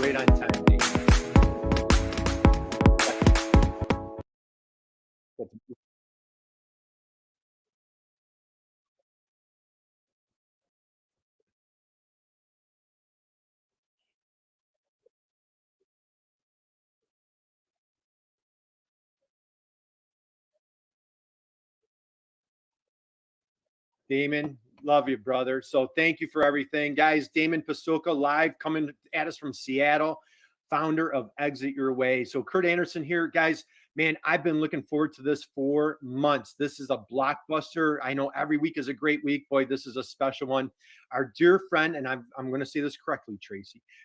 Right on time, Damon. Damon, love you, brother. So thank you for everything. Guys, Damon Pastulka live coming at us from Seattle, founder of Exit Your Way. So Kurt Anderson here, guys. Man, I've been looking forward to this for months. This is a blockbuster. I know every week is a great week. Boy, this is a special one. Our dear friend, and I'm going to say this correctly,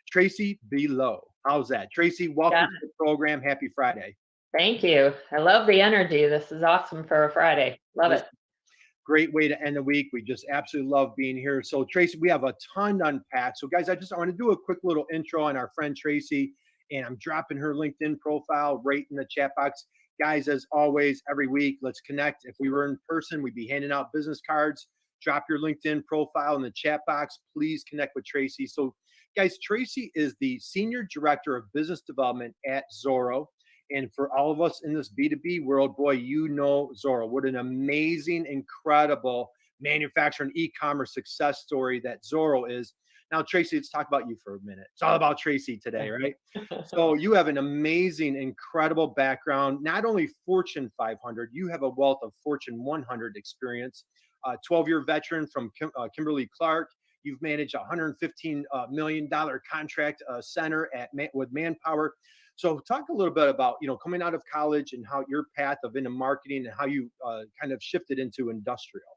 Tracy Buelow. How's that? Tracy, welcome to the program. Happy Friday. Thank you. I love the energy. This is awesome for a Friday. Love it. Great way to end the week. We just absolutely love being here. So Tracy, we have a ton to unpack. So guys, I want to do a quick little intro on our friend Tracy, and I'm dropping her LinkedIn profile right in the chat box. Guys, as always, every week, let's connect. If we were in person, we'd be handing out business cards. Drop your LinkedIn profile in the chat box. Please connect with Tracy. So guys, Tracy is the Senior Director of Business Development at Zoro. And for all of us in this B2B world, boy, you know Zoro. What an amazing, incredible manufacturing e-commerce success story that Zoro is. Now, Tracy, let's talk about you for a minute. It's all about Tracy today, right? So you have an amazing, incredible background, not only Fortune 500, you have a wealth of Fortune 100 experience, 12-year veteran from Kimberly-Clark. You've managed a $115 million contract center with Manpower. So talk a little bit about, coming out of college and how your path of into marketing and how you kind of shifted into industrial.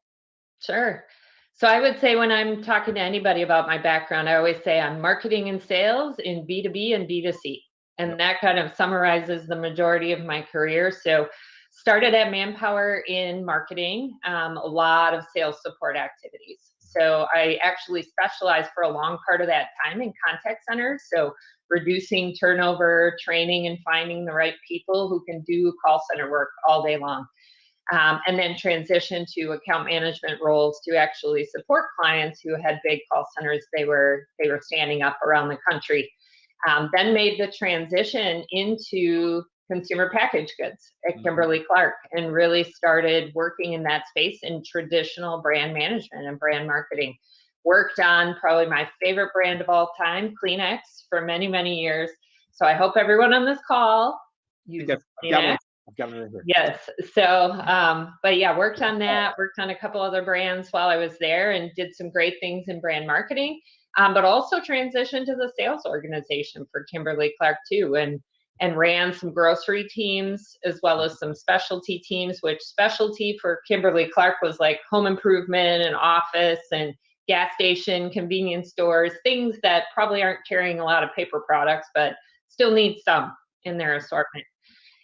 Sure. So I would say when I'm talking to anybody about my background, I always say I'm marketing and sales in B2B and B2C. And that kind of summarizes the majority of my career. So started at Manpower in marketing, a lot of sales support activities. So I actually specialized for a long part of that time in contact centers. So reducing turnover, training, and finding the right people who can do call center work all day long. And then transition to account management roles to actually support clients who had big call centers they were standing up around the country. Then made the transition into consumer packaged goods at Kimberly-Clark and really started working in that space in traditional brand management and brand marketing. Worked on probably my favorite brand of all time, Kleenex, for many, many years. So I hope everyone on this call uses Kleenex. Yes. So, but yeah, worked on that, worked on a couple other brands while I was there and did some great things in brand marketing, but also transitioned to the sales organization for Kimberly-Clark too, and ran some grocery teams as well as some specialty teams, which specialty for Kimberly-Clark was like home improvement and office and gas station, convenience stores, things that probably aren't carrying a lot of paper products, but still need some in their assortment.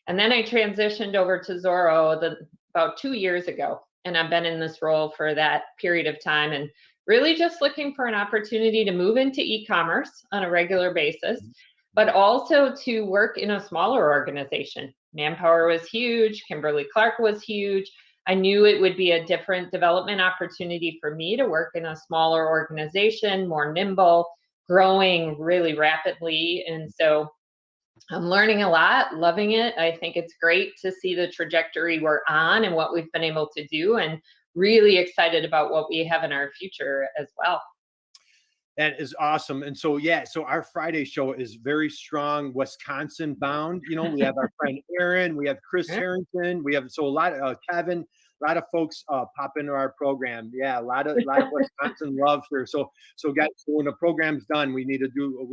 And then I transitioned over to Zoro about 2 years ago. And I've been in this role for that period of time and really just looking for an opportunity to move into e-commerce on a regular basis, but also to work in a smaller organization. Manpower was huge. Kimberly-Clark was huge. I knew it would be a different development opportunity for me to work in a smaller organization, more nimble, growing really rapidly. And so I'm learning a lot, loving it. I think it's great to see the trajectory we're on and what we've been able to do, and really excited about what we have in our future as well. That is awesome. And so, so our Friday show is very strong Wisconsin bound. We have our friend Aaron, we have Chris Harrington, we have a lot of Kevin, a lot of folks pop into our program. Yeah, a lot of Wisconsin love here. So guys, when the program's done, we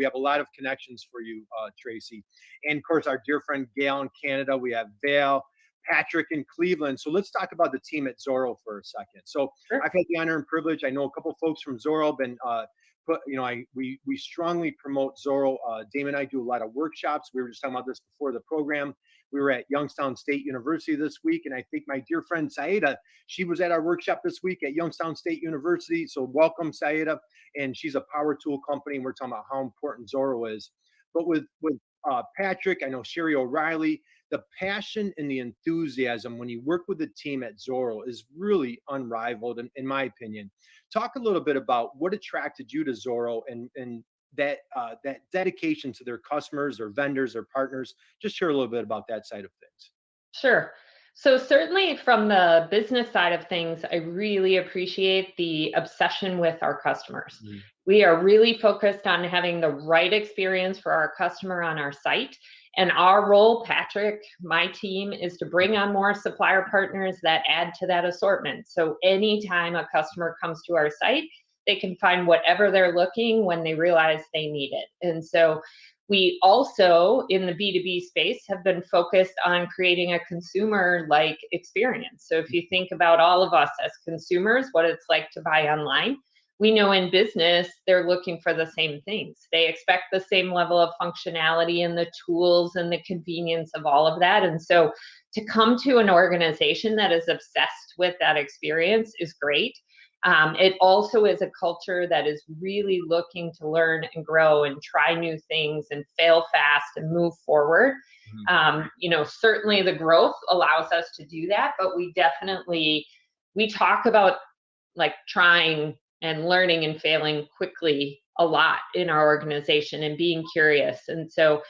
have a lot of connections for you, Tracy. And of course, our dear friend Gail in Canada, we have Vale, Patrick in Cleveland. So let's talk about the team at Zoro for a second. So I've had the honor and privilege. I know a couple folks from Zoro have been but we strongly promote Zoro. Damon and I do a lot of workshops. We were just talking about this before the program. We were at Youngstown State University this week, and I think my dear friend Saida, she was at our workshop this week at Youngstown State University. So welcome, Saida. And she's a power tool company, and we're talking about how important Zoro is. But with Patrick, I know Sherry O'Reilly, the passion and the enthusiasm when you work with the team at Zoro is really unrivaled, in my opinion. Talk a little bit about what attracted you to Zoro and that dedication to their customers or vendors or partners. Just share a little bit about that side of things. Sure. So certainly from the business side of things, I really appreciate the obsession with our customers. Mhm. We are really focused on having the right experience for our customer on our site. And our role, Patrick, my team, is to bring on more supplier partners that add to that assortment. So anytime a customer comes to our site, they can find whatever they're looking when they realize they need it. And so we also, in the B2B space, have been focused on creating a consumer-like experience. So if you think about all of us as consumers, what it's like to buy online, we know in business, they're looking for the same things. They expect the same level of functionality and the tools and the convenience of all of that. And so to come to an organization that is obsessed with that experience is great. It also is a culture that is really looking to learn and grow and try new things and fail fast and move forward. Certainly the growth allows us to do that, but we talk about like trying and learning and failing quickly a lot in our organization and being curious. And so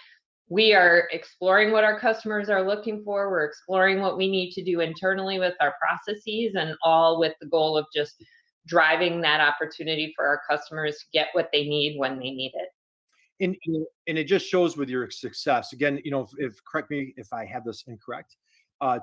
we are exploring what our customers are looking for. We're exploring what we need to do internally with our processes, and all with the goal of just driving that opportunity for our customers to get what they need when they need it. And it just shows with your success. Again, if correct me if I have this incorrect.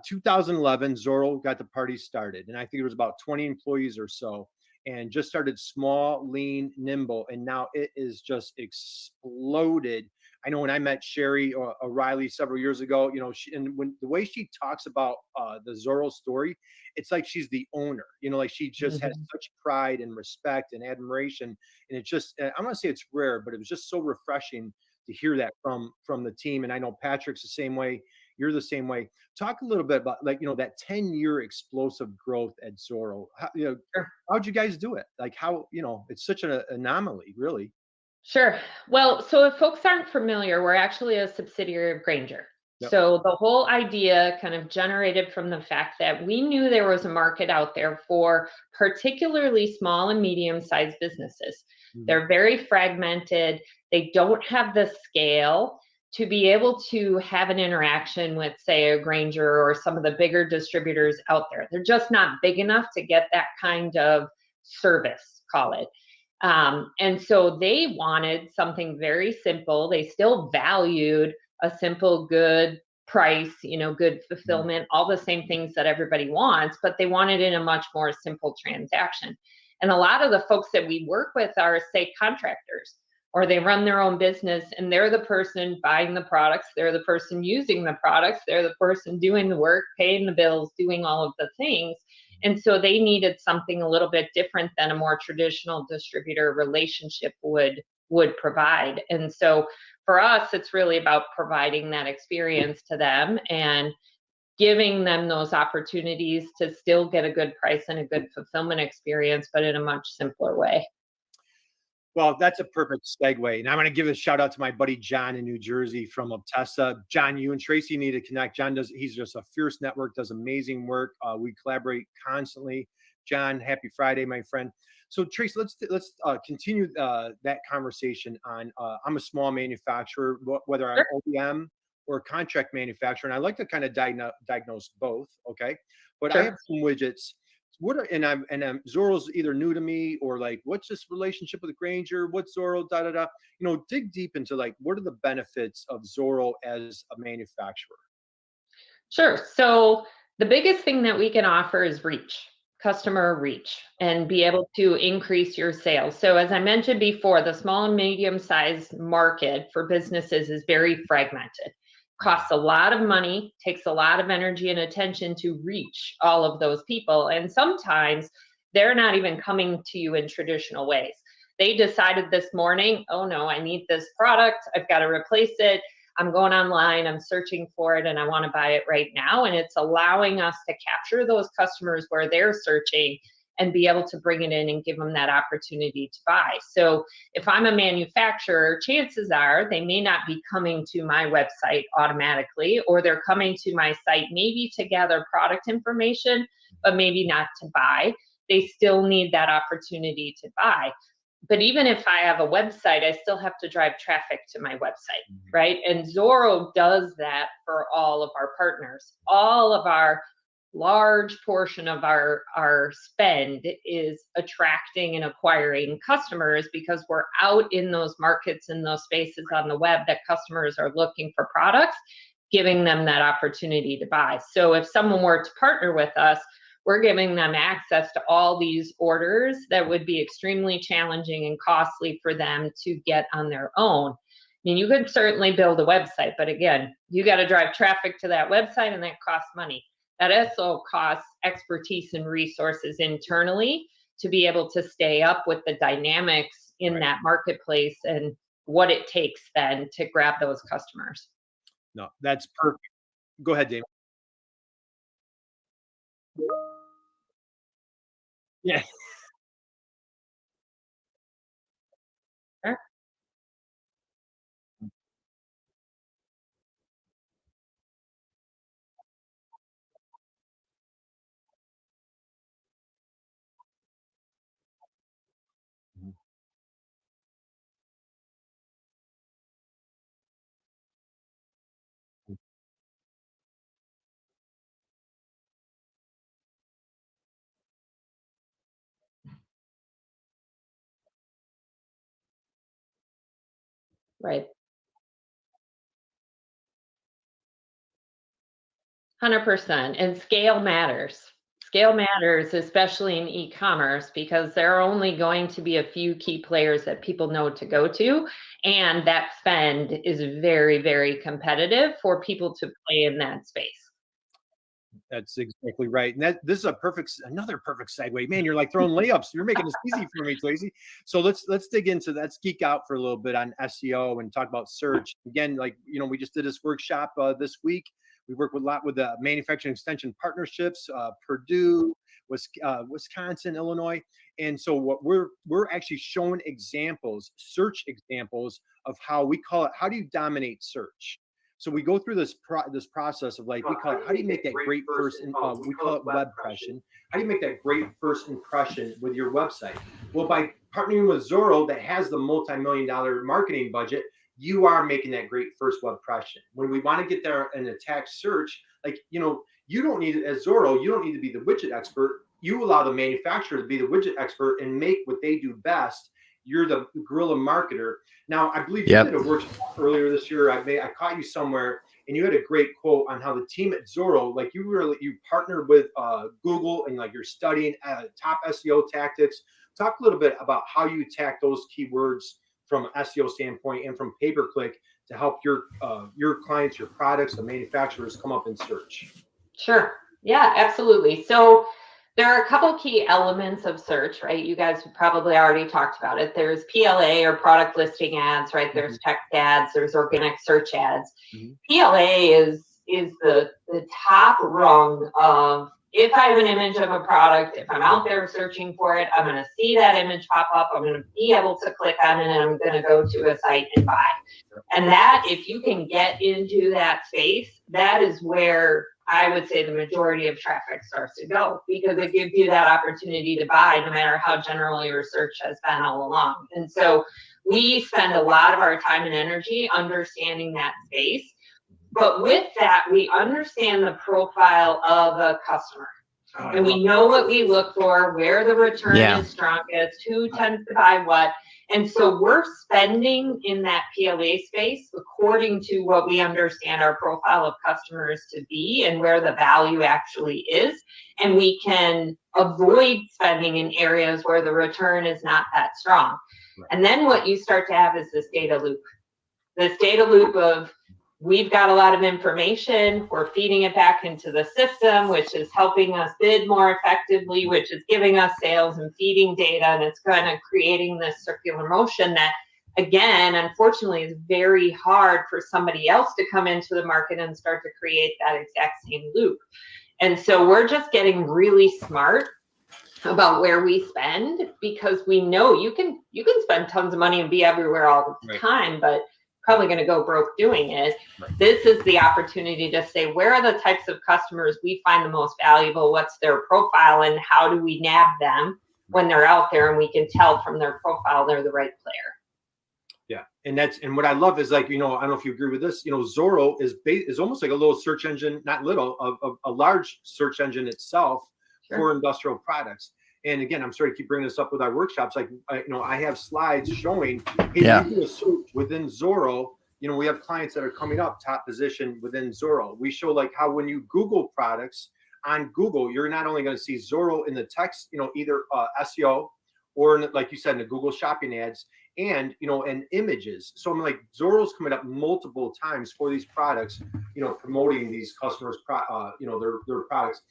2011, Zoro got the party started, and I think it was about 20 employees or so, and just started small, lean, nimble, and now it is just exploded. I know when I met Sherry O'Reilly several years ago, and when the way she talks about the Zoro story, it's like she's the owner. Like she just has Mhm. such pride and respect and admiration, and it's just I'm gonna say it's rare, but it was just so refreshing to hear that from the team. And I know Patrick's the same way. You're the same way. Talk a little bit about that 10-year explosive growth at Zoro. Sure. How'd you guys do it? Like how it's such an anomaly, really. Sure. Well, so if folks aren't familiar, we're actually a subsidiary of Grainger. Yep. So the whole idea kind of generated from the fact that we knew there was a market out there for particularly small and medium-sized businesses. Mhm. They're very fragmented. They don't have the scale to be able to have an interaction with, say, a Grainger or some of the bigger distributors out there. They're just not big enough to get that kind of service, call it. And so they wanted something very simple. They still valued a simple, good price, good Mhm. fulfillment, all the same things that everybody wants, but they wanted in a much more simple transaction. And a lot of the folks that we work with are, say, contractors, or they run their own business and they're the person buying the products, they're the person using the products, they're the person doing the work, paying the bills, doing all of the things. And so they needed something a little bit different than a more traditional distributor relationship would provide. And so for us, it's really about providing that experience to them and giving them those opportunities to still get a good price and a good fulfillment experience, but in a much simpler way. Well, that's a perfect segue. And I'm going to give a shout out to my buddy John in New Jersey from Obtessa. John, you and Tracy need to connect. He's just a fierce network, does amazing work. We collaborate constantly. John, happy Friday, my friend. So Tracy, let's continue that conversation on. I'm a small manufacturer, whether I'm Sure. OEM or contract manufacturer, and I like to kind of diagnose both. Okay, but I have Sure. some widgets. And I'm Zoro's either new to me or like, what's this relationship with Grainger? What's Zoro? Da da da. Dig deep into like, what are the benefits of Zoro as a manufacturer? Sure. So the biggest thing that we can offer is reach, customer reach, and be able to increase your sales. So as I mentioned before, the small and medium-sized market for businesses is very fragmented. Costs a lot of money, takes a lot of energy and attention to reach all of those people. And sometimes they're not even coming to you in traditional ways. They decided this morning, oh no, I need this product. I've got to replace it. I'm going online, I'm searching for it, and I want to buy it right now. And it's allowing us to capture those customers where they're searching and be able to bring it in and give them that opportunity to buy. So if I'm a manufacturer, chances are they may not be coming to my website automatically, or they're coming to my site maybe to gather product information, but maybe not to buy. They still need that opportunity to buy. But even if I have a website, I still have to drive traffic to my website, right? And Zoro does that for all of our partners. All of our large portion of our spend is attracting and acquiring customers, because we're out in those markets, in those spaces on the web that customers are looking for products, giving them that opportunity to buy. So if someone were to partner with us, we're giving them access to all these orders that would be extremely challenging and costly for them to get on their own. I mean, you could certainly build a website, but again, you got to drive traffic to that website, and that costs money. That also costs expertise and resources internally to be able to stay up with the dynamics in that marketplace and what it takes then to grab those customers. No, that's perfect. Go ahead, Dave. Yeah. Sure. Right. 100%. And scale matters. Scale matters, especially in e-commerce, because there are only going to be a few key players that people know to go to. And that spend is very, very competitive for people to play in that space. That's exactly right. And this is another perfect segue. Man, you're like throwing layups. You're making this easy for me, Tracy. So let's dig into that. Let's geek out for a little bit on SEO and talk about search. Again, like, we just did this workshop this week. We work with a lot with the manufacturing extension partnerships, Purdue, Wisconsin, Illinois. And so what we're actually showing examples, search examples of how we call it, how do you dominate search? So we go through this process of, like, we call it, how do you make that great first, we call it web impression. How do you make that great first impression with your website? Well, by partnering with Zoro, that has the multi-million-dollar marketing budget, you are making that great first web impression. When we want to get there and attack search, like, you don't need, as Zoro, you don't need to be the widget expert. You allow the manufacturer to be the widget expert and make what they do best. You're the guerrilla marketer. Now, I believe you did a workshop earlier this year. I caught you somewhere, and you had a great quote on how the team at Zoro, like, you partnered with Google, and like you're studying top SEO tactics. Talk a little bit about how you attack those keywords from an SEO standpoint and from pay-per-click to help your clients, your products, the manufacturers come up in search. Sure. Yeah, absolutely. So there are a couple key elements of search, right? You guys have probably already talked about it. There's PLA, or product listing ads, right? There's text ads, there's organic search ads. PLA is the top rung of, if I have an image of a product, if I'm out there searching for it, I'm going to see that image pop up. I'm going to be able to click on it, and I'm going to go to a site and buy. And that, if you can get into that space, that is where I would say the majority of traffic starts to go, because it gives you that opportunity to buy, no matter how general your search has been all along. And so we spend a lot of our time and energy understanding that space. But with that, we understand the profile of a customer. And we know what we look for, where the return is strongest, who tends to buy what. And so we're spending in that PLA space according to what we understand our profile of customers to be and where the value actually is. And we can avoid spending in areas where the return is not that strong. And then what you start to have is this data loop of, we've got a lot of information, we're feeding it back into the system, which is helping us bid more effectively, which is giving us sales and feeding data, and it's kind of creating this circular motion that, again, unfortunately, is very hard for somebody else to come into the market and start to create that exact same loop. And so we're just getting really smart about where we spend, because we know you can spend tons of money and be everywhere all the time, but probably going to go broke doing it. This is the opportunity to say, where are the types of customers we find the most valuable? What's their profile, and how do we nab them when they're out there, and we can tell from their profile they're the right player. Yeah, and what I love is, like, I don't know if you agree with this. Zoro is almost like a little search engine, not little, a large search engine itself for industrial products. And again, I'm sorry to keep bringing this up with our workshops. Like, I have slides showing, hey, you do a search within Zoro. We have clients that are coming up top position within Zoro. We show like how when you Google products on Google, you're not only going to see Zoro in the text, either SEO or like you said, in the Google shopping ads, and and images. So I'm like, Zoro's coming up multiple times for these products, promoting these customers, their products.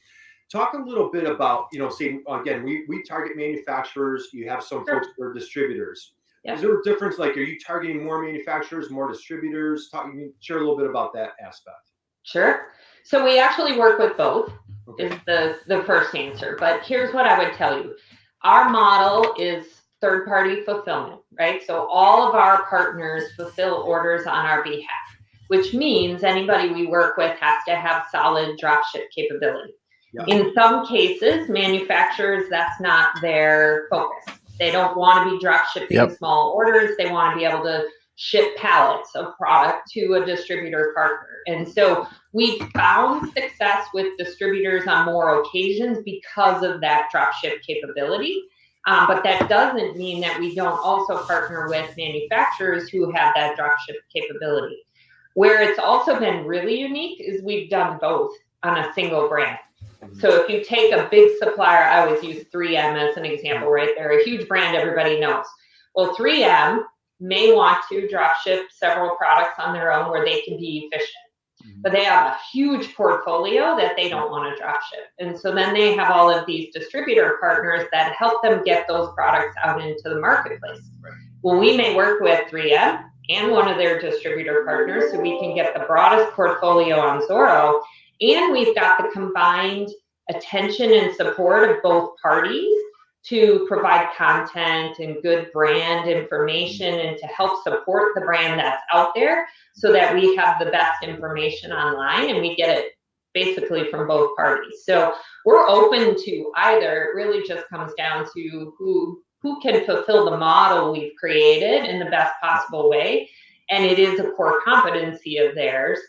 Talk a little bit about, see, again, we target manufacturers. You have some folks that are distributors. Is there a difference? Like, are you targeting more manufacturers, more distributors? Share a little bit about that aspect. Sure. So we actually work with both, is the first answer. But here's what I would tell you. Our model is third-party fulfillment, right? So all of our partners fulfill orders on our behalf, which means anybody we work with has to have solid dropship capability. Yep. In some cases, manufacturers, that's not their focus. They don't want to be drop shipping small orders. They want to be able to ship pallets of product to a distributor partner. And so we've found success with distributors on more occasions because of that drop ship capability. But that doesn't mean that we don't also partner with manufacturers who have that drop ship capability. Where it's also been really unique is we've done both on a single brand. So if you take a big supplier, I always use 3M as an example, right? They're a huge brand everybody knows. Well, 3M may want to drop ship several products on their own where they can be efficient. But they have a huge portfolio that they don't want to drop ship. And so then they have all of these distributor partners that help them get those products out into the marketplace. Well, we may work with 3M and one of their distributor partners so we can get the broadest portfolio on Zoro. And we've got the combined attention and support of both parties to provide content and good brand information and to help support the brand that's out there so that we have the best information online and we get it basically from both parties. So we're open to either. It really just comes down to who can fulfill the model we've created in the best possible way. And it is a core competency of theirs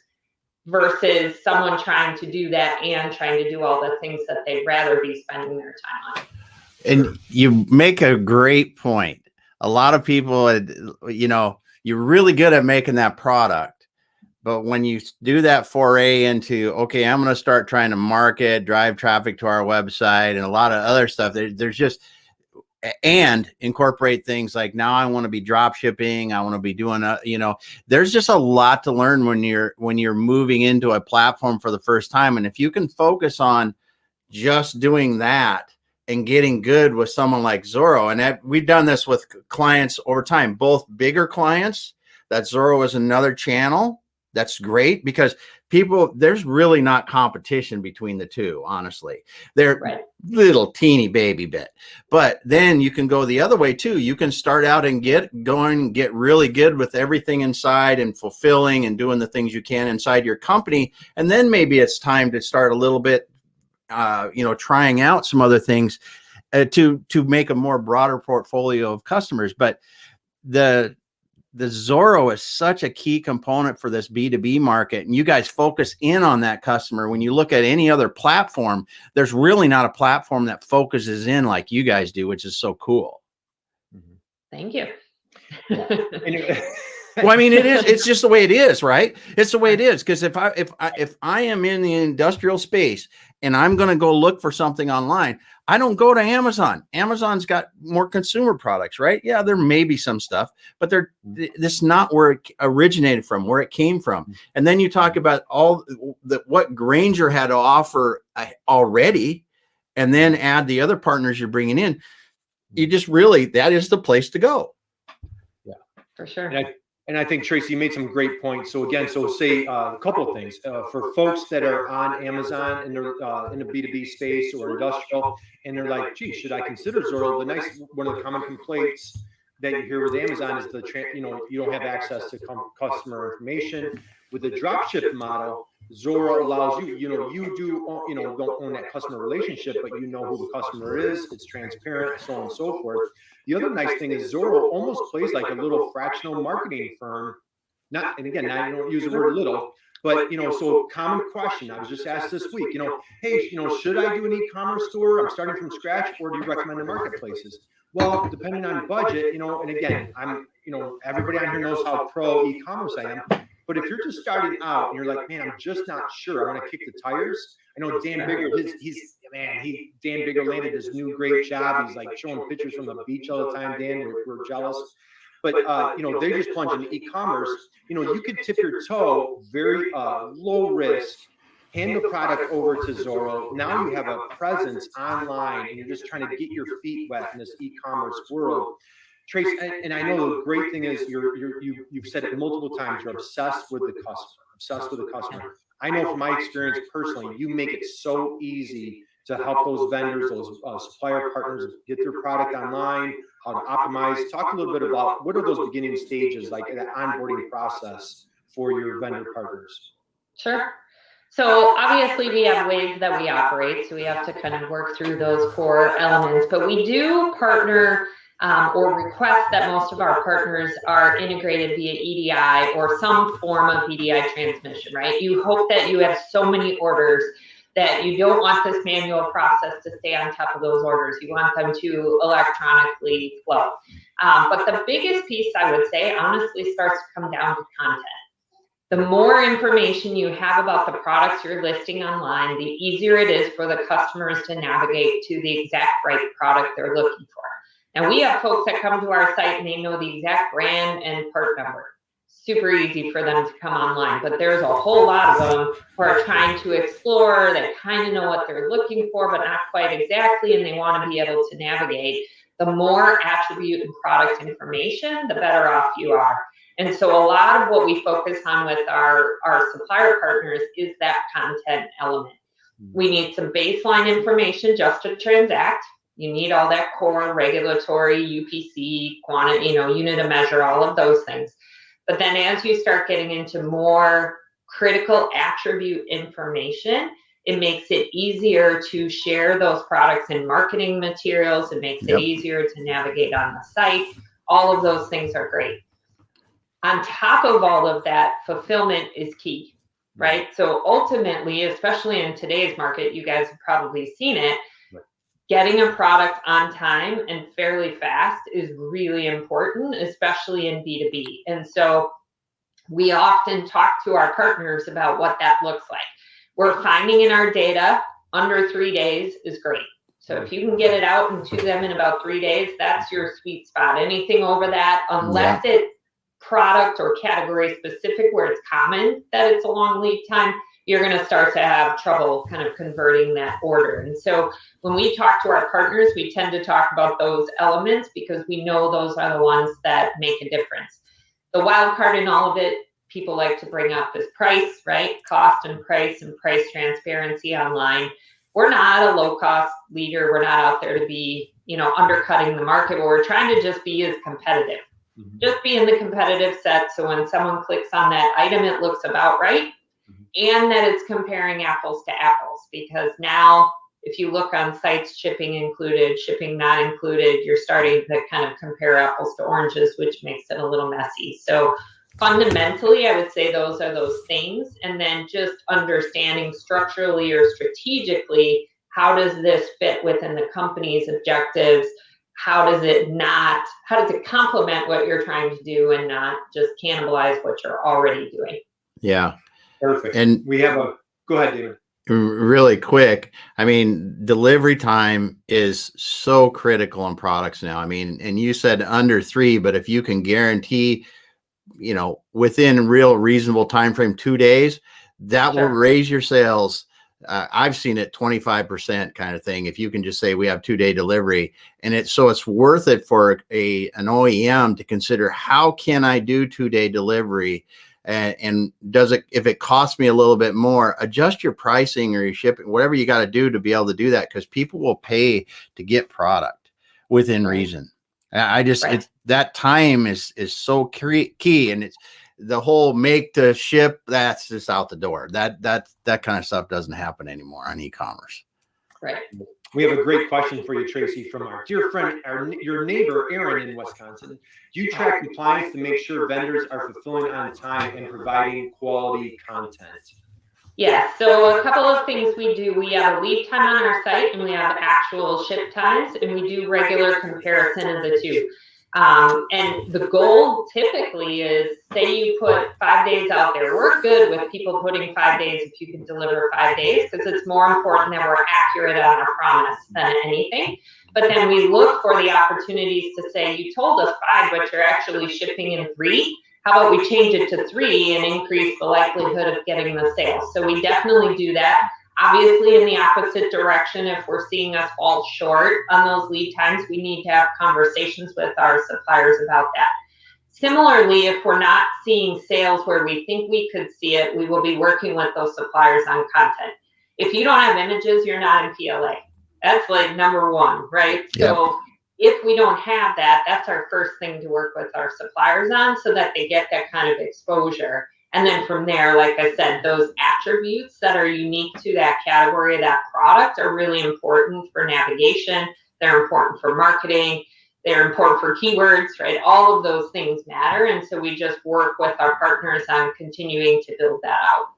versus someone trying to do that and trying to do all the things that they'd rather be spending their time on. And you make a great point. A lot of people, you're really good at making that product. But when you do that foray into, okay, I'm going to start trying to market, drive traffic to our website and a lot of other stuff, there's just, and incorporate things like, now I want to be drop shipping. I want to be doing there's just a lot to learn when you're moving into a platform for the first time. And if you can focus on just doing that and getting good with someone like Zoro, and we've done this with clients over time, both bigger clients, that Zoro is another channel. That's great because there's really not competition between the two, honestly. They're little teeny baby bit, but then you can go the other way too. You can start out and get really good with everything inside and fulfilling and doing the things you can inside your company. And then maybe it's time to start a little bit, trying out some other things to make a more broader portfolio of customers. But the Zoro is such a key component for this B2B market. And you guys focus in on that customer. When you look at any other platform, there's really not a platform that focuses in like you guys do, which is so cool. Thank you. Well, I mean, it's just the way it is, right? It's the way it is. Because if I am in the industrial space and I'm going to go look for something online, I don't go to Amazon. Amazon's got more consumer products, right? Yeah, there may be some stuff, but this is not where it originated from, where it came from. And then you talk about what Grainger had to offer already, and then add the other partners you're bringing in. You just that is the place to go. Yeah, for sure. And I think, Tracy, you made some great points. So again, say a couple of things for folks that are on Amazon and they're in the B2B space or industrial, and they're like, gee, should I consider Zoro? One of the common complaints that you hear with Amazon is you don't have access to customer information. With the drop ship model, Zoro allows you, don't own that customer relationship, but you know who the customer is. It's transparent, so on and so forth. The other nice thing is Zoro almost plays like a little fractional marketing firm. And again, I don't use the word little, but, so common question. I was just asked this week, hey, should I do an e-commerce store? I'm starting from scratch, or do you recommend the marketplaces? Well, depending on budget, and again, I'm, everybody on here knows how pro e-commerce I am. But if you're just starting out and you're like, man, I'm just not sure, I want to kick the tires. I know Dan Bigger, Dan Bigger landed this new great job. He's like showing pictures from the beach all the time. Dan, we're jealous. But they just plunge into e-commerce. You could tip your toe, very low risk, hand the product over to Zoro. Now you have a presence online, and you're just trying to get your feet wet in this e-commerce world. Trace, and I know the great thing is you've said it multiple times. You're obsessed with the customer. I know from my experience personally, you make it so easy to help those vendors, those supplier partners get their product online, how to optimize. Talk a little bit about what are those beginning stages, like that onboarding process for your vendor partners. Sure. So obviously we have ways that we operate, so we have to kind of work through those core elements, but we do partner or request that most of our partners are integrated via EDI or some form of EDI transmission, right? You hope that you have so many orders that you don't want this manual process to stay on top of those orders. You want them to electronically flow. But the biggest piece, I would say, honestly starts to come down to content. The more information you have about the products you're listing online, the easier it is for the customers to navigate to the exact right product they're looking for. And we have folks that come to our site and they know the exact brand and part number. Super easy for them to come online, but there's a whole lot of them who are trying to explore. They kind of know what they're looking for, but not quite exactly, and they want to be able to navigate. The more attribute and product information, the better off you are. And so a lot of what we focus on with our supplier partners is that content element. We need some baseline information just to transact. You need all that core regulatory, UPC, quantity, unit of measure, all of those things. But then as you start getting into more critical attribute information, it makes it easier to share those products in marketing materials. It makes it easier to navigate on the site. All of those things are great. On top of all of that, fulfillment is key, right? So ultimately, especially in today's market, you guys have probably seen it, getting a product on time and fairly fast is really important, especially in B2B. And so we often talk to our partners about what that looks like. We're finding in our data under 3 days is great. So if you can get it out and to them in about 3 days, that's your sweet spot. Anything over that, unless it's product or category specific where it's common that it's a long lead time, you're going to start to have trouble kind of converting that order. And so when we talk to our partners, we tend to talk about those elements because we know those are the ones that make a difference. The wild card in all of it, people like to bring up is price, right? Cost and price transparency online. We're not a low cost leader. We're not out there to be, undercutting the market, but we're trying to just be as competitive. Just be in the competitive set. So when someone clicks on that item, it looks about right. And that it's comparing apples to apples, because now if you look on sites, shipping included, shipping not included, you're starting to kind of compare apples to oranges, which makes it a little messy. So fundamentally, I would say those are those things. And then just understanding structurally or strategically, how does this fit within the company's objectives? How does it complement what you're trying to do and not just cannibalize what you're already doing? Yeah. Perfect. And we have go ahead, David. Really quick. I mean, delivery time is so critical in products now. I mean, and you said under 3, but if you can guarantee, within real reasonable time frame, 2 days, that will raise your sales. I've seen it 25% kind of thing. If you can just say we have 2-day delivery, and it's worth it for an OEM to consider, how can I do 2-day delivery? And does it, if it costs me a little bit more, adjust your pricing or your shipping, whatever you got to do to be able to do that, because people will pay to get product within reason. I just, it's, that time is so key. And the whole make to ship, that's just out the door. That kind of stuff doesn't happen anymore on e-commerce. Right. We have a great question for you, Tracy, from our dear friend, your neighbor, Aaron in Wisconsin. Do you track compliance to make sure vendors are fulfilling on time and providing quality content? Yeah, so a couple of things we do. We have a lead time on our site and we have actual ship times, and we do regular comparison of the two. And the goal typically is, say you put 5 days out there. We're good with people putting 5 days if you can deliver 5 days, because it's more important that we're accurate on our promise than anything. But then we look for the opportunities to say, you told us 5, but you're actually shipping in 3. How about we change it to 3 and increase the likelihood of getting the sale? So we definitely do that. Obviously, in the opposite direction, if we're seeing us fall short on those lead times, we need to have conversations with our suppliers about that. Similarly, if we're not seeing sales where we think we could see it, we will be working with those suppliers on content. If you don't have images, you're not in PLA. That's like number one, right? Yep. So if we don't have that, that's our first thing to work with our suppliers on, so that they get that kind of exposure. And then from there, like I said, those attributes that are unique to that category, that product, are really important for navigation. They're important for marketing. They're important for keywords, right? All of those things matter. And so we just work with our partners on continuing to build that out.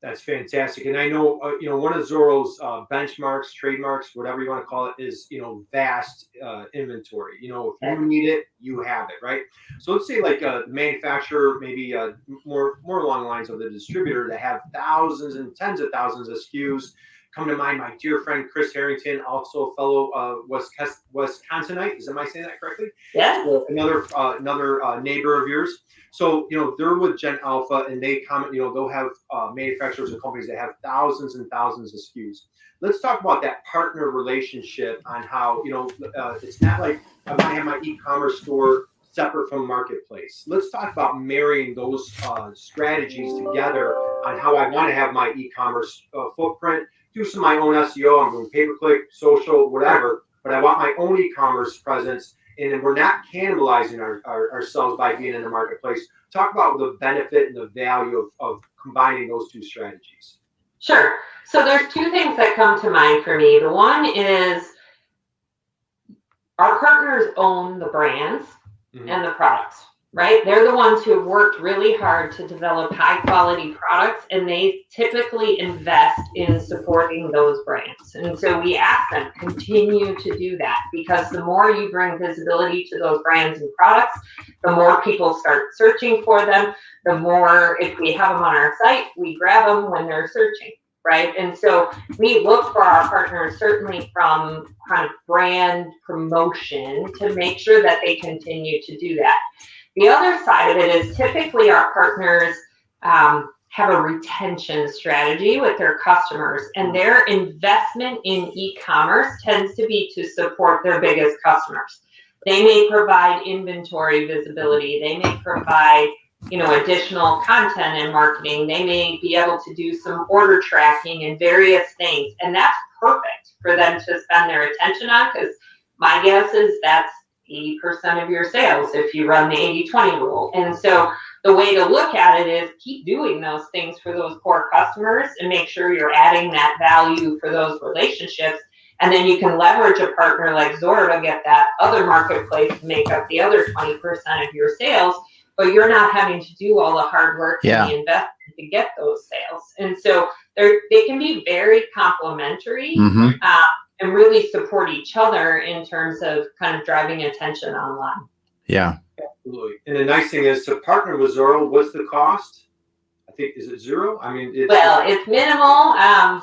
That's fantastic. And I know, one of Zoro's benchmarks, trademarks, whatever you want to call it, is, vast inventory. If you need it, you have it, right? So let's say like a manufacturer, maybe more along the lines of the distributor, that have thousands and tens of thousands of SKUs. Come to mind, my dear friend Chris Harrington, also a fellow Wisconsinite. Am I saying that correctly? Yeah. So another neighbor of yours. So, they're with Gen Alpha, and they comment, they'll have manufacturers and companies that have thousands and thousands of SKUs. Let's talk about that partner relationship on how, it's not like I want to have my e-commerce store separate from marketplace. Let's talk about marrying those strategies together on how I want to have my e-commerce footprint, do some of my own SEO. I'm doing pay-per-click, social, whatever, but I want my own e-commerce presence. And then we're not cannibalizing ourselves by being in the marketplace. Talk about the benefit and the value of combining those two strategies. Sure. So there's two things that come to mind for me. The one is our partners own the brands and the products, right? They're the ones who have worked really hard to develop high quality products, and they typically invest in supporting those brands. And so we ask them, continue to do that, because the more you bring visibility to those brands and products, the more people start searching for them, the more, if we have them on our site, we grab them when they're searching, right? And so we look for our partners, certainly from kind of brand promotion, to make sure that they continue to do that. The other side of it is typically our partners have a retention strategy with their customers, and their investment in e-commerce tends to be to support their biggest customers. They may provide inventory visibility. They may provide, additional content and marketing. They may be able to do some order tracking and various things, and that's perfect for them to spend their attention on, because my guess is that's 80% of your sales if you run the 80-20 rule. And so the way to look at it is keep doing those things for those core customers and make sure you're adding that value for those relationships. And then you can leverage a partner like Zoro to get that other marketplace to make up the other 20% of your sales, but you're not having to do all the hard work and the investment to get those sales. And so they can be very complementary. And really support each other in terms of kind of driving attention online. Yeah. Absolutely. And the nice thing is, to partner with Zoro, what's the cost? I think, is it zero? I mean, it's minimal.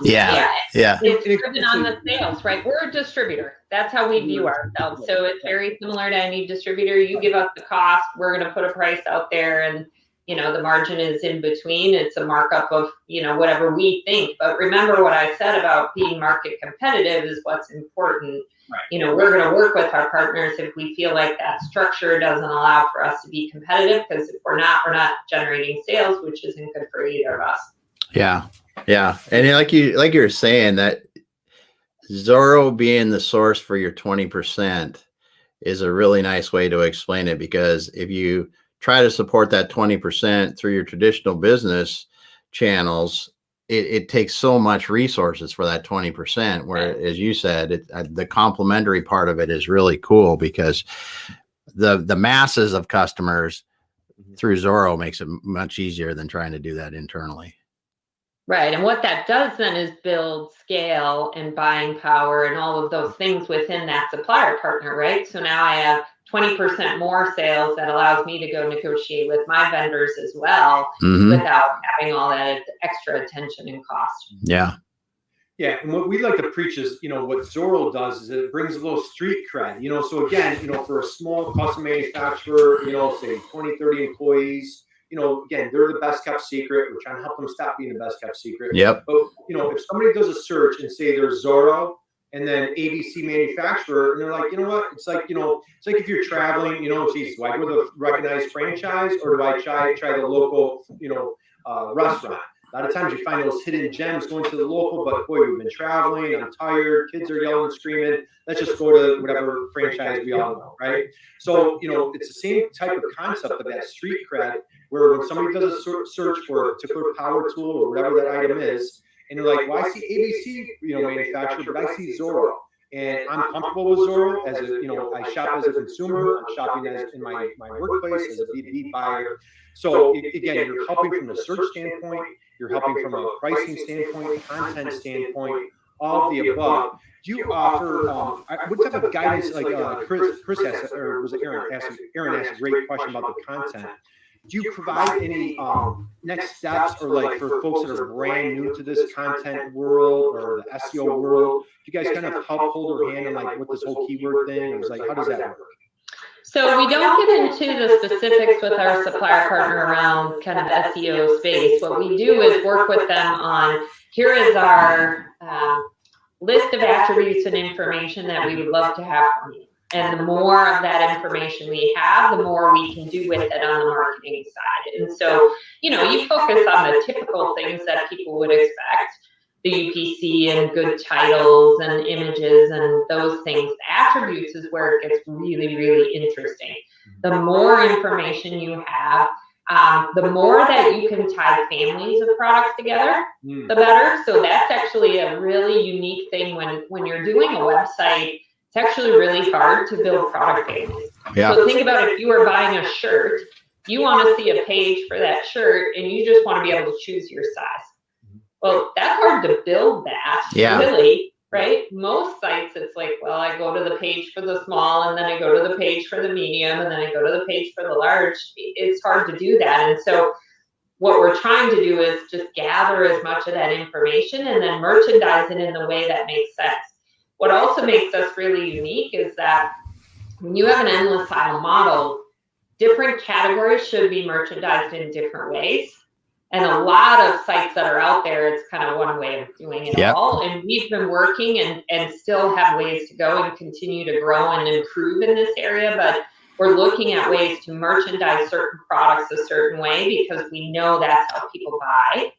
Yeah. It's driven on the sales, right? We're a distributor. That's how we view ourselves. So it's very similar to any distributor. You give us the cost, we're going to put a price out there, and the margin is in between. It's a markup of, whatever we think. But remember what I said about being market competitive is what's important. Right. We're going to work with our partners if we feel like that structure doesn't allow for us to be competitive, because if we're not generating sales, which isn't good for either of us. Yeah. Yeah. And like you were saying, that Zoro being the source for your 20% is a really nice way to explain it, because if you try to support that 20% through your traditional business channels, it takes so much resources for that 20%, where, as you said, the complementary part of it is really cool, because the masses of customers through Zoro makes it much easier than trying to do that internally. Right. And what that does then is build scale and buying power and all of those things within that supplier partner, right? So now I have 20% more sales that allows me to go negotiate with my vendors as well, without having all that extra attention and cost. Yeah. Yeah, and what we like to preach is, what Zoro does is it brings a little street cred, so again, for a small custom manufacturer, say 20, 30 employees, again, they're the best kept secret. We're trying to help them stop being the best kept secret. Yep. But, if somebody does a search and say there's Zoro and then ABC manufacturer, and they're like, you know what? It's like, it's like if you're traveling, geez, do I go to the recognized franchise, or do I try the local, restaurant? A lot of times you find those hidden gems going to the local, but boy, we've been traveling, I'm tired, kids are yelling and screaming. Let's just go to whatever franchise we all know, right? So, it's the same type of concept of that street cred, where when somebody does a search for a particular power tool or whatever that item is, and they're like, well, I see ABC, manufacturer, but I see Zoro. And I'm comfortable with Zoro as a, I shop as a consumer, I'm shopping as in my workplace as a B2B buyer. So again, you're helping from the search standpoint, you're helping from a pricing standpoint, content standpoint, all of the above. Do you offer, what type of guidance, like Chris asked, or was it Aaron asked a great question about the content. Do you provide any next steps, or like for folks that are brand new to this content world or the SEO world? Do you guys kind of help hold their hand on like what this whole keyword thing is like? How does that work? So we don't get into the specifics with our supplier partner around kind of SEO space. What we do is work with them on, here is our list of attributes and information that we would love to have from you. And the more of that information we have, the more we can do with it on the marketing side. And so, you focus on the typical things that people would expect, the UPC and good titles and images and those things. The attributes is where it gets really, really interesting. The more information you have, the more that you can tie families of products together, the better. So that's actually a really unique thing when you're doing a website. It's actually really hard to build product families. Yeah. So think about if you were buying a shirt, you want to see a page for that shirt and you just want to be able to choose your size. Well, that's hard to build that, really, right? Most sites, it's like, well, I go to the page for the small, and then I go to the page for the medium, and then I go to the page for the large. It's hard to do that. And so what we're trying to do is just gather as much of that information and then merchandise it in the way that makes sense. What also makes us really unique is that when you have an endless aisle model, different categories should be merchandised in different ways. And a lot of sites that are out there, it's kind of one way of doing it all. And we've been working and still have ways to go and continue to grow and improve in this area. But we're looking at ways to merchandise certain products a certain way because we know that's how people buy.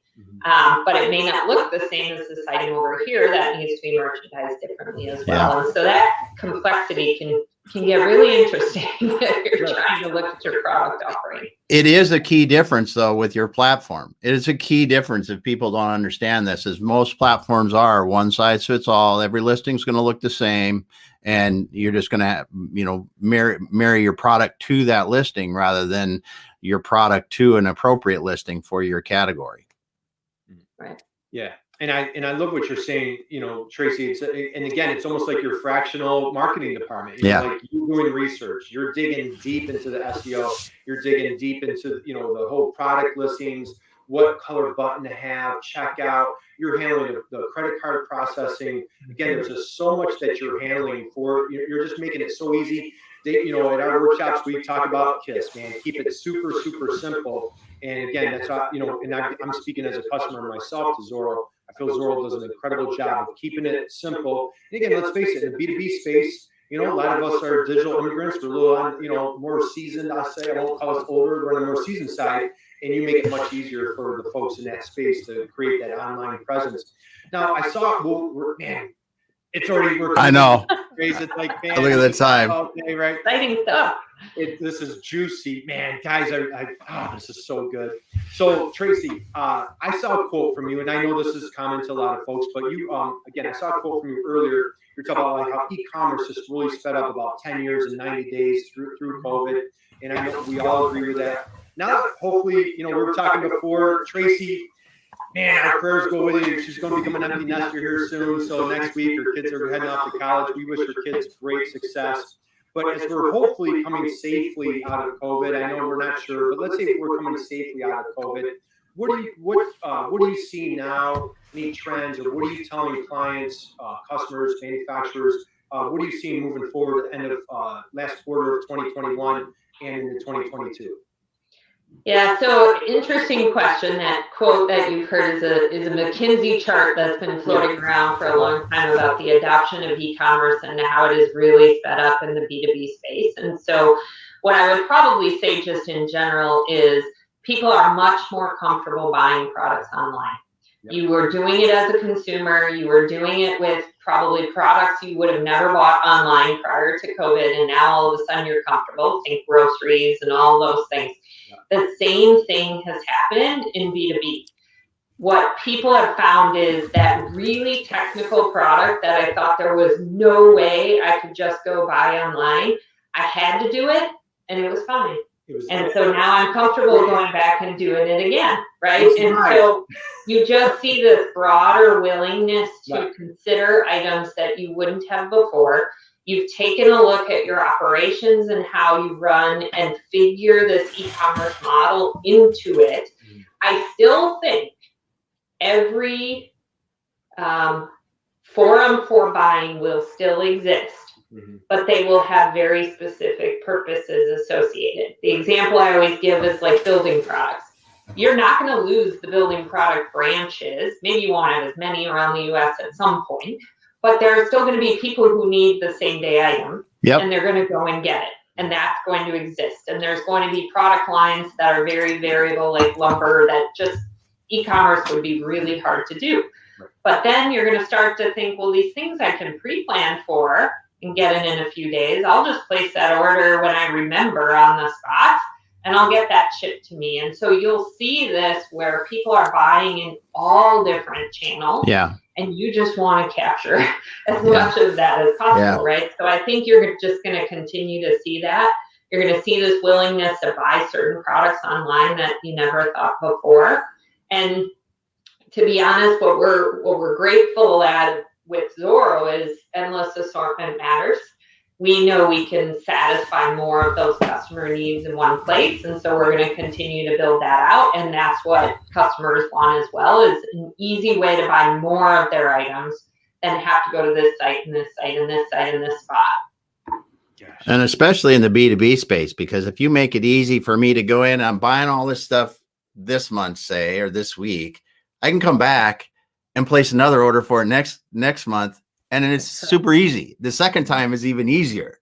But it may not look the same as this item over here that needs to be merchandised differently as well. And so that complexity can get really interesting if you're trying to look at your product offering. It is a key difference, though, with your platform. It is a key difference if people don't understand this, as most platforms are one size fits all. Every listing's going to look the same, and you're just going to, marry your product to that listing rather than your product to an appropriate listing for your category. Right. Yeah. And I love what you're saying, Tracy. And again, it's almost like your fractional marketing department. Like you're doing research, you're digging deep into the SEO, you're digging deep into, the whole product listings, what color button to have, checkout, you're handling the credit card processing. Again, there's just so much that you're handling you're just making it so easy. At our workshops, we talk about KISS, man, keep it super, super simple. And again, that's how, and I'm speaking as a customer myself to Zoro. I feel Zoro does an incredible job of keeping it simple. And again, let's face it, in the B2B space, a lot of us are digital immigrants. We're a little, more seasoned, I'll say. I won't call us older. We're on the more seasoned side. And you make it much easier for the folks in that space to create that online presence. Now, I saw, man, it's already working. I know. Trace, it's like, man, Look at the time. Okay, right. Exciting stuff. This is juicy, man. Guys, this is so good. So Tracy, I saw a quote from you, and I know this is common to a lot of folks, but you, again, I saw a quote from you earlier. You're talking about like how e-commerce just really sped up about 10 years and 90 days through COVID. And I know we all agree with that. Now, hopefully, we were talking before, Tracy, man, our prayers go with you. She's going to become an empty nester here soon. So next week, her kids are heading off to college. We wish her kids great success. But as we're hopefully coming safely out of COVID, I know we're not sure, but let's say if we're coming safely out of COVID, what do you see now? Any trends, or what are you telling clients, customers, manufacturers? What are you seeing moving forward at the end of last quarter of 2021 and into 2022? Yeah, so interesting question. That quote that you've heard is a McKinsey chart that's been floating around for a long time about the adoption of e-commerce and how it is really sped up in the B2B space. And so what I would probably say just in general is people are much more comfortable buying products online. Yep. You were doing it as a consumer. You were doing it with probably products you would have never bought online prior to COVID. And now all of a sudden you're comfortable. Think groceries and all those things. The same thing has happened in B2B. What people have found is that really technical product that I thought there was no way I could just go buy online, I had to do it, and it was fine. And so now I'm comfortable going back and doing it again, right? And so you just see this broader willingness to consider items that you wouldn't have before. You've taken a look at your operations and how you run and figure this e-commerce model into it. I still think every forum for buying will still exist, but they will have very specific purposes associated. The example I always give is like building products. You're not going to lose the building product branches. Maybe you won't have as many around the US at some point. But there are still going to be people who need the same day item, and they're going to go and get it. And that's going to exist. And there's going to be product lines that are very variable, like lumber, that just e-commerce would be really hard to do. But then you're going to start to think, well, these things I can pre-plan for and get it in a few days. I'll just place that order when I remember on the spot, and I'll get that shipped to me. And so you'll see this where people are buying in all different channels. Yeah. And you just want to capture as much of that as possible, right? So I think you're just going to continue to see that. You're going to see this willingness to buy certain products online that you never thought before. And to be honest, what we're grateful at with Zoro is endless assortment matters. We know we can satisfy more of those customer needs in one place. And so we're going to continue to build that out. And that's what customers want as well, is an easy way to buy more of their items than have to go to this site and this site and this site and this spot. And especially in the B2B space, because if you make it easy for me to go in, I'm buying all this stuff this month, say, or this week, I can come back and place another order for it next month. And it's super easy. The second time is even easier.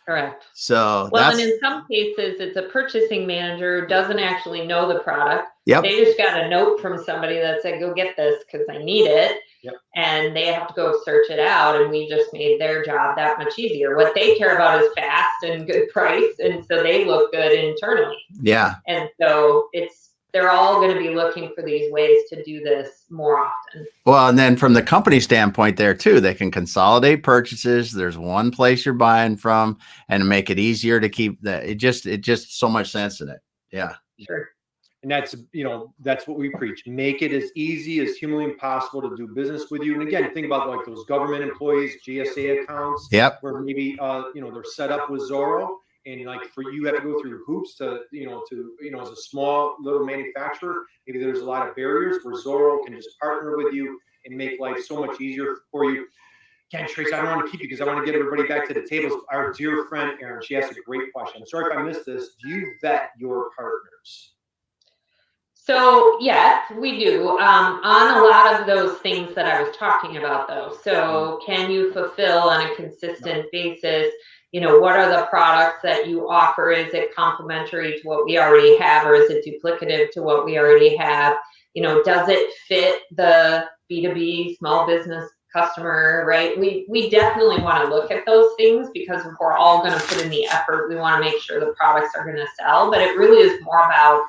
Correct. So and in some cases, it's a purchasing manager who doesn't actually know the product. Yep. They just got a note from somebody that said, go get this because I need it. Yep. And they have to go search it out. And we just made their job that much easier. What they care about is fast and good price. And so they look good internally. Yeah. And so they're all going to be looking for these ways to do this more often. Well, and then from the company standpoint there too, they can consolidate purchases. There's one place you're buying from and make it easier to keep that. It just so much sense in it. Yeah. Sure. And that's what we preach. Make it as easy as humanly possible to do business with you. And again, think about like those government employees, GSA accounts, where maybe, they're set up with Zoro. And like for you have to go through hoops to as a small little manufacturer, maybe there's a lot of barriers where Zoro can just partner with you and make life so much easier for you. Again, Trace, I don't want to keep you because I want to get everybody back to the tables. Our dear friend Erin, she asked a great question. I'm sorry if I missed this. Do you vet your partners? So yes, we do on a lot of those things that I was talking about, though. So can you fulfill on a consistent basis? What are the products that you offer? Is it complementary to what we already have, or is it duplicative to what we already have? Does it fit the B2B small business customer, right? We definitely want to look at those things, because if we're all going to put in the effort, we want to make sure the products are going to sell. But it really is more about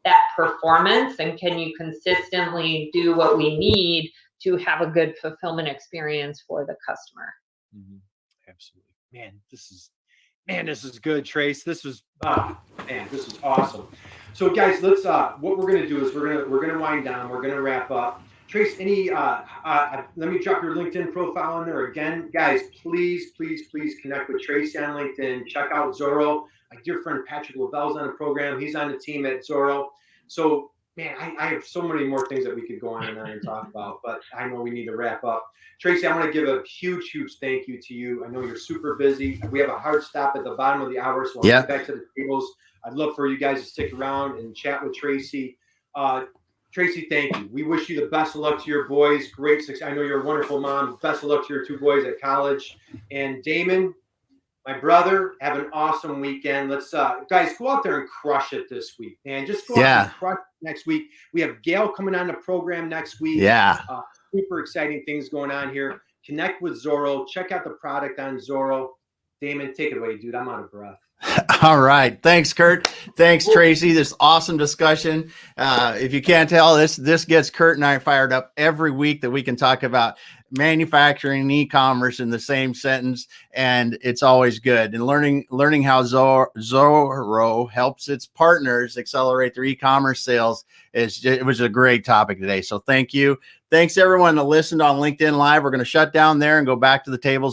that performance, and can you consistently do what we need to have a good fulfillment experience for the customer. Absolutely. This is good, Trace. This is awesome. So guys, let's what we're gonna do is we're gonna wind down, we're gonna wrap up. Trace, any let me drop your LinkedIn profile in there again. Guys, please connect with Tracy on LinkedIn. Check out Zoro. My dear friend Patrick Lavell's on the program. He's on the team at Zoro. So man, I have so many more things that we could go on and talk about, but I know we need to wrap up. Tracy, I want to give a huge thank you to you. I know you're super busy. We have a hard stop at the bottom of the hour, so I'll get back to the tables. I'd love for you guys to stick around and chat with Tracy. Tracy, thank you. We wish you the best of luck to your boys. Great success. I know you're a wonderful mom. Best of luck to your 2 boys at college. And Damon, my brother, have an awesome weekend. Let's guys, go out there and crush it this week, man. Just go out and crush it next week. We have Gail coming on the program next week. Super exciting things going on here. Connect with Zoro. Check out the product on Zoro. Damon, take it away, dude. I'm out of breath. All right. Thanks, Kurt. Thanks, Tracy. This awesome discussion. If you can't tell, this gets Kurt and I fired up every week that we can talk about manufacturing and e-commerce in the same sentence, and it's always good. And learning how Zoro helps its partners accelerate their e-commerce sales it was a great topic today. So thank you. Thanks everyone that listened on LinkedIn Live. We're going to shut down there and go back to the tables.